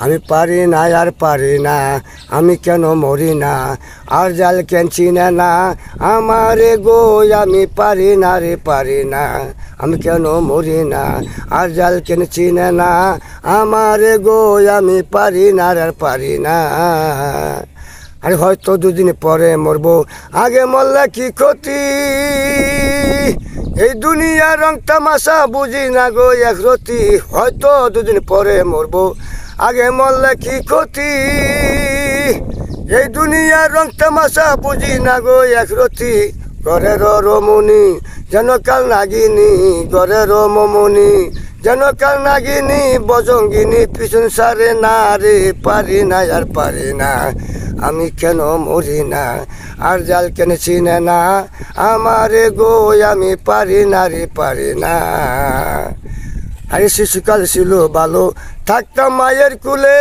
আমি পারি না আর পারি না, আমি কেন মরি না, আর জাল কেন চিনে না আমারে গো, আমি পারি না রে পারি না, আমি কেন মরি না, আর জাল কেন চিনে না আমারে গো, আমি পারি না আর পারি না। আরে হয়তো দুদিন পরে মরবো, আগে মরলে কি ক্ষতি, এই দুনিয়ার রং তামাশা বুঝি না গো একরতি। হয়তো দুদিন পরে মরবো, আগে মরলে কি ক্ষতি, এই দুনিয়ার রং তামাশা বুঝি না গো একরতি। ঘরের রমণী যেন কাল নাগিনী, ঘরের রমণী যেন কাল নাগিনী, বজঙ্গিনী পিছন সারে না রে, পারি না আর পারি না, আমি কেন মরি না, আর জাল কেন চিনে না আমারে গো, আমি পারি না রে পারি না। আরে শিশুকাল ছিল ভালো, থাকতাম মায়ের কুলে,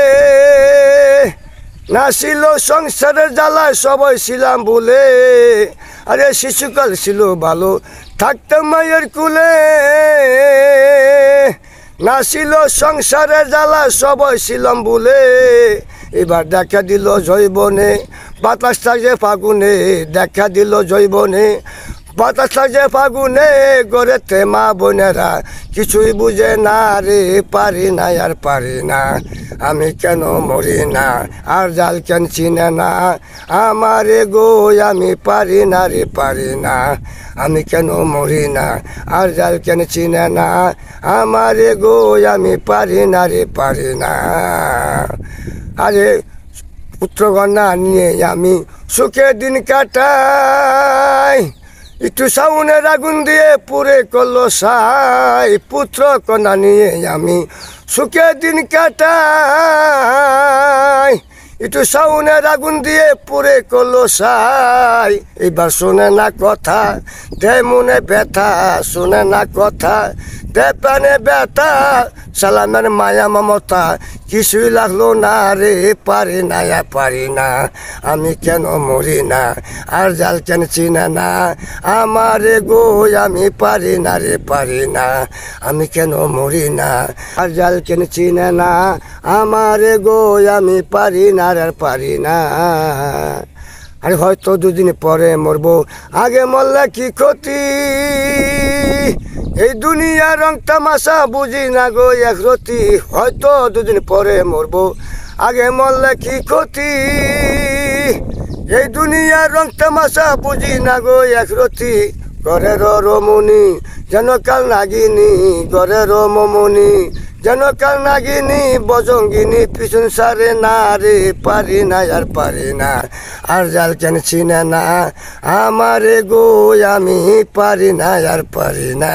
না ছিল সংসারের জ্বালায় সবাই ছিলাম বলে। আরে শিশুকাল ছিল ভালো, থাকতাম মায়ের কুলে, না ছিল সংসারের জ্বালা সবাই ছিলাম বলে। এবার দেখা দিল জৈবনে বাতাস থাকে ফাগুনে, দেখা দিল জৈবনে বাতাস থাকে ফাগুনে, গড়েতে মা বোনেরা কিছুই বুঝে না রে, পারি না আর পারি না, আমি কেন মরি না, আর জাল কেন চিনে না আমারে গো, আমি পারি না রে পারি না, আমি কেন মরি না, আর জাল কেন চিনে না আমারে গো, আমি পারি না রে পারি না। আরে পুত্রকন্যা নিয়ে আমি সুখে দিন কাটাই, একটু সাউনের আগুন দিয়ে পুরে করলো সাই। পুত্র কন্যা নিয়ে আমি সুখে দিন কাটাই, একটু সাউনের আগুন দিয়ে পুরে করলো সাই। এবার শোনে না কথা দে মনে ব্যথা, শোনে না কথা দে প্রাণে ব্যথা, সালামের মায়া মমতা কিছুই লাগলো না রে, পারি না পারি না, আমি কেন মরি না, আর জাল কেন চিনে না আমারে গো, আমি পারি না রে পারি না, আমি কেন মরি না, আর জাল কেন চিনে না আমারে গো, আমি পারি না আর পারি না। আরে হয়তো দুদিন পরে মরবো, আগে মরলে কি ক্ষতি, এই দুনিয়ার রং তামাশা বুঝি না গো একরতি। হয়তো দুদিন পরে মরবো, আগে মরলে কি ক্ষতি, এই দুনিয়ার রং তামাশা বুঝি না গো একরতি। ঘরের রমণী যেন কাল নাগিনী, ঘরের রমণী যেন কাল নাগিনী, বজঙ্গিনী পিছন সারে না রে, পারি না আর পারি না, আর জাল কেন চিনে না আমারে গো, আমি পারি না আর পারি না।